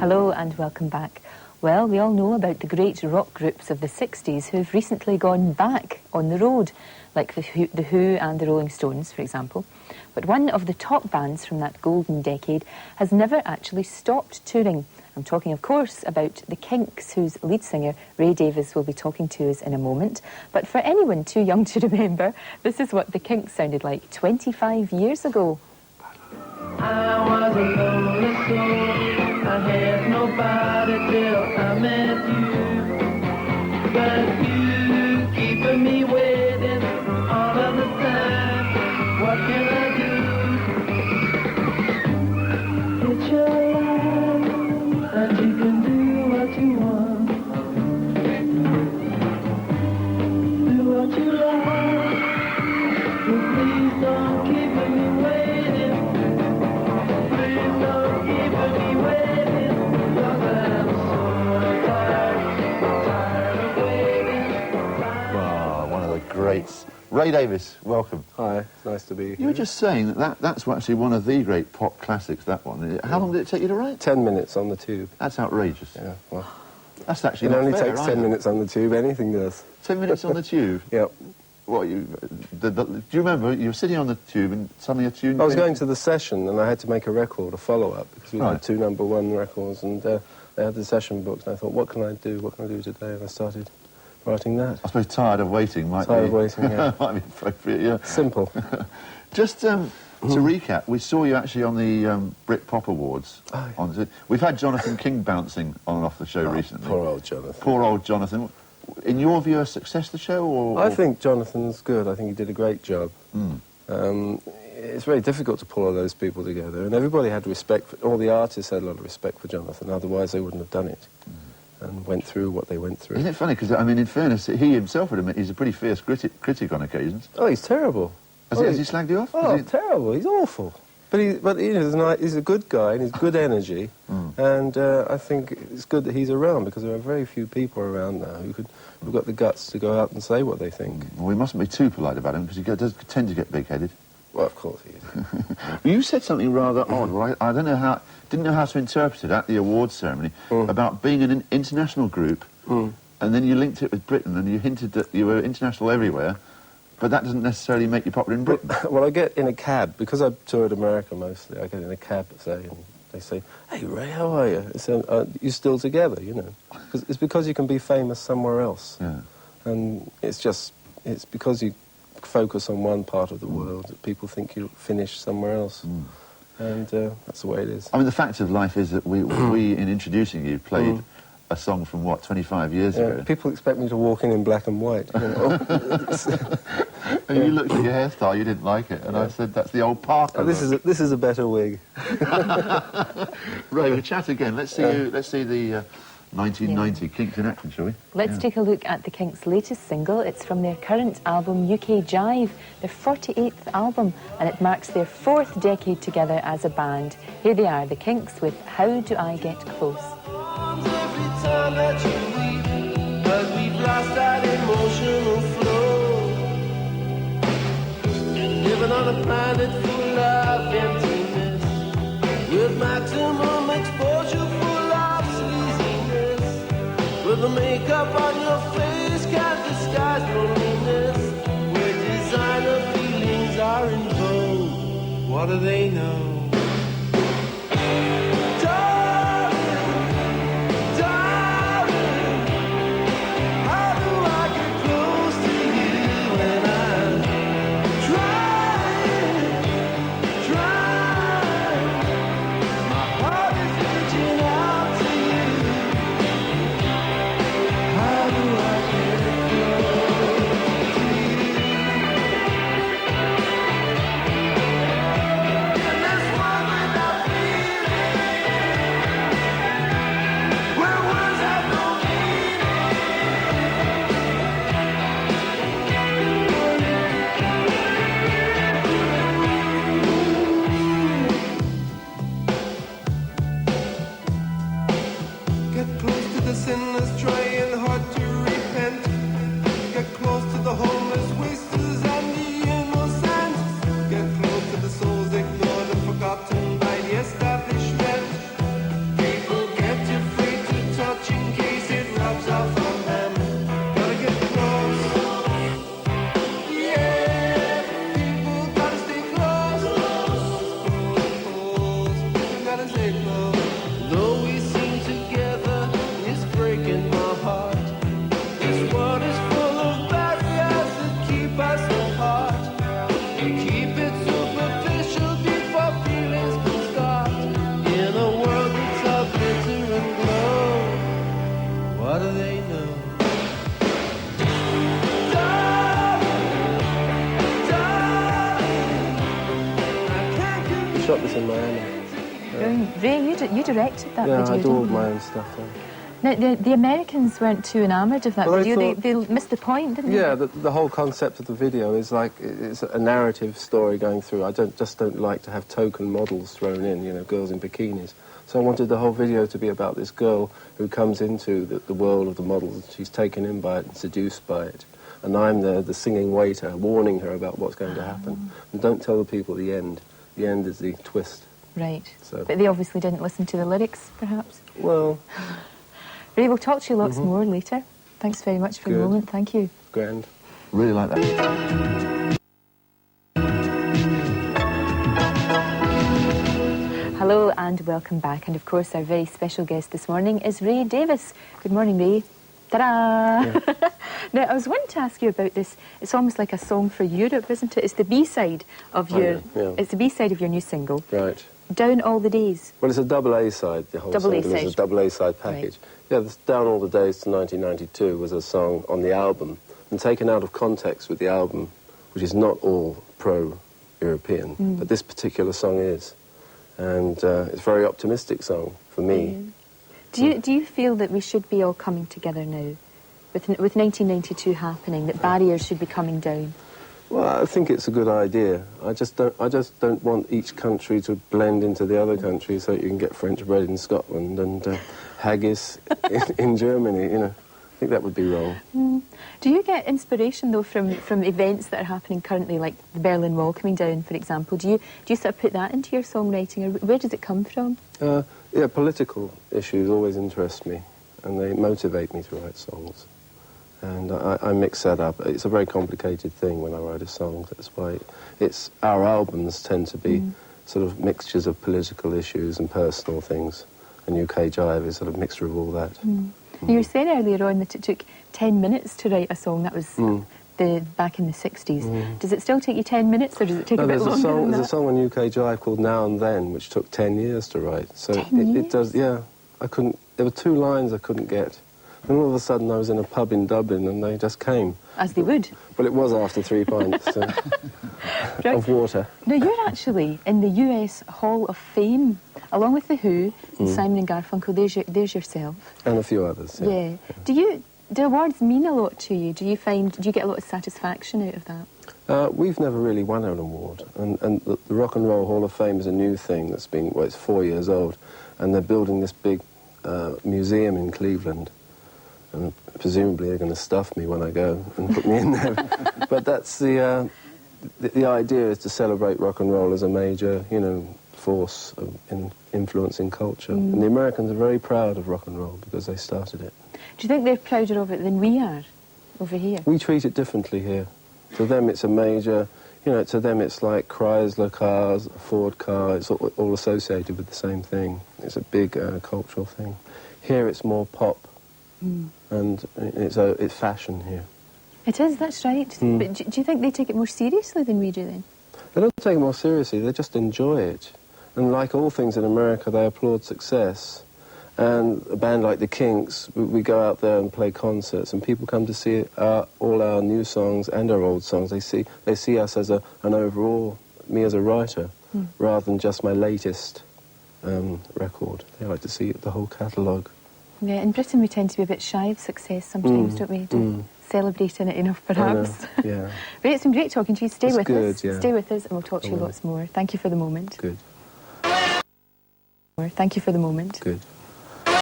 Hello and welcome back. Well, we all know about the great rock groups of the 60s who've recently gone back on the road, like the Who and the Rolling Stones, for example. But one of the top bands from that golden decade has never actually stopped touring. I'm talking, of course, about the Kinks, whose lead singer, Ray Davies, will be talking to us in a moment. But for anyone too young to remember, this is what the Kinks sounded like 25 years ago. I was a lonely soul. I had nobody till I met you. But you keeping me waiting all of the time. What can I do? It's your life, and you can do what you want. Do what you like. But please don't keep me waiting. Please don't keep me waiting. 'Cause I'm so tired of waiting. Ah, one of the greats. Ray Davies, welcome. Hi, it's nice to be here. You were just saying that's actually one of the great pop classics, that one. How long did it take you to write? 10 minutes on the tube. That's outrageous. Yeah, well, That's actually it not only fair, takes 10 either. minutes on the tube, anything does. 10 minutes on the tube? Yep. What, do you remember, you were sitting on the tube and suddenly a tune... I was going to the session and I had to make a record, a follow-up, because we Right. had 2 #1 records and they had the session books and I thought, what can I do today? And I started writing that. I suppose tired of waiting might Tired be... of waiting, yeah. might be appropriate, yeah. Simple. Just to recap, we saw you actually on the Britpop Awards. Oh, yeah. We've had Jonathan King bouncing on and off the show recently. Poor old Jonathan. Poor old Jonathan. In your view, a success, the show, or...? I think Jonathan's good. I think he did a great job. Mm. It's very difficult to pull all those people together, and everybody had respect for, all the artists had a lot of respect for Jonathan, otherwise they wouldn't have done it, and went through what they went through. Isn't it funny, because, I mean, in fairness, he himself would admit he's a pretty fierce critic on occasions. Oh, he's terrible. Has he slagged you off? Oh, Has he- terrible. He's awful. But you know, he's a good guy, and he's good energy, and I think it's good that he's around, because there are very few people around now who've got the guts to go out and say what they think. Well, we mustn't be too polite about him, because he does tend to get big-headed. Well, of course he is. You said something rather odd, right? I didn't know how to interpret it at the awards ceremony, about being an international group, and then you linked it with Britain, and you hinted that you were international everywhere, but that doesn't necessarily make you popular in Britain. Well, I get in a cab, because I toured America mostly, I get in a cab, say, and they say, "Hey, Ray, how are you?" It's, you're still together, you know. It's because you can be famous somewhere else. Yeah. And it's because you focus on one part of the world that people think you're finished somewhere else. And that's the way it is. I mean, the fact of life is that we in introducing you, played a song from, what, 25 years ago? People expect me to walk in black and white, you know. And you looked at your hairstyle, you didn't like it, and I said, that's the old Parker. Oh, this is a better wig. Ray, we'll chat again. Let's see the 1990 Kinks in action, shall we? Let's take a look at the Kinks' latest single. It's from their current album, UK Jive, their 48th album, and it marks their 4th decade together as a band. Here they are, the Kinks, with How Do I Get Close? Every time that you leave, 'cause we've lost that emotional flow. Living on a planet full of emptiness, with maximum exposure full of sleaziness, with the makeup on your face can't disguise loneliness, where designer feelings are in vogue. What do they know? In this shot this in Miami. Ray, you directed that Yeah, video, I do all didn't you? my own stuff. Now, the Americans weren't too enamoured of that Well, I video. thought- They missed the point, didn't they? Yeah, the whole concept of the video is like it's a narrative story going through. I don't like to have token models thrown in, you know, girls in bikinis. So I wanted the whole video to be about this girl who comes into the world of the models. She's taken in by it and seduced by it. And I'm the singing waiter, warning her about what's going to happen. And don't tell the people the end. The end is the twist. Right. So- But they obviously didn't listen to the lyrics, perhaps. Well, Ray, we'll talk to you lots more later. Thanks very much for the Good. moment. Thank you. grand. Really like that. Hello and welcome back. And of course, our very special guest this morning is Ray Davis. Good morning, Ray. Ta-da! Now, I was wanting to ask you about this. It's almost like a song for Europe, isn't it? It's the B-side of your. yeah. It's the B-side of your new single, Right. "Down All the Days." Well, it's a double A side. The whole Double A single is side. a double A side package. Yeah, this Down All the Days to 1992 was a song on the album, and taken out of context with the album, which is not all pro-European, but this particular song is, and it's a very optimistic song for me. Do you feel that we should be all coming together now, with 1992 happening, that barriers should be coming down? Well, I think it's a good idea. I just don't want each country to blend into the other country so that you can get French bread in Scotland and haggis in Germany. You know, I think that would be wrong. Do you get inspiration though from events that are happening currently, like the Berlin Wall coming down, for example? Do you sort of put that into your songwriting, or where does it come from? Yeah, political issues always interest me, and they motivate me to write songs. And I mix that up. It's a very complicated thing when I write a song. That's why our albums tend to be sort of mixtures of political issues and personal things. And UK Jive is sort of a mixture of all that. You were saying earlier on that it took 10 minutes to write a song. That was back in the 60s. Does it still take you 10 minutes, or does it take a bit there's longer than there's that? a song on UK Jive called Now and Then, which took 10 years to write. So 10 it does, yeah. There were 2 lines I couldn't get. And all of a sudden I was in a pub in Dublin and they just came. As they would. Well, it was after 3 pints of water. Now, you're actually in the US Hall of Fame, along with The Who, and Simon and Garfunkel. There's yourself. And a few others, yeah. Do awards mean a lot to you? Do you get a lot of satisfaction out of that? We've never really won an award. And the Rock and Roll Hall of Fame is a new thing that's been, well, it's 4 years old. And they're building this big museum in Cleveland. And presumably they're going to stuff me when I go and put me in there. But that's the idea is to celebrate rock and roll as a major, you know, force in influencing culture. And the Americans are very proud of rock and roll because they started it. Do you think they're prouder of it than we are over here? We treat it differently here. To them it's a major, you know, to them it's like Chrysler cars, a Ford car, it's all associated with the same thing. It's a big cultural thing. Here it's more pop. And it's fashion here. It is, that's right. But do you think they take it more seriously than we do then? They don't take it more seriously, they just enjoy it. And like all things in America, they applaud success. And a band like the Kinks, we go out there and play concerts, and people come to see all our new songs and our old songs. They see us as an overall, me as a writer, rather than just my latest record. They like to see the whole catalogue. Yeah, in Britain we tend to be a bit shy of success sometimes, don't we? Don't celebrating it enough, perhaps. I know, yeah. But it's been great talking to you. Stay It's with good, us. yeah. Stay with us and we'll talk to you will. lots more. Thank you for the moment. Good, Thank you for the moment. good.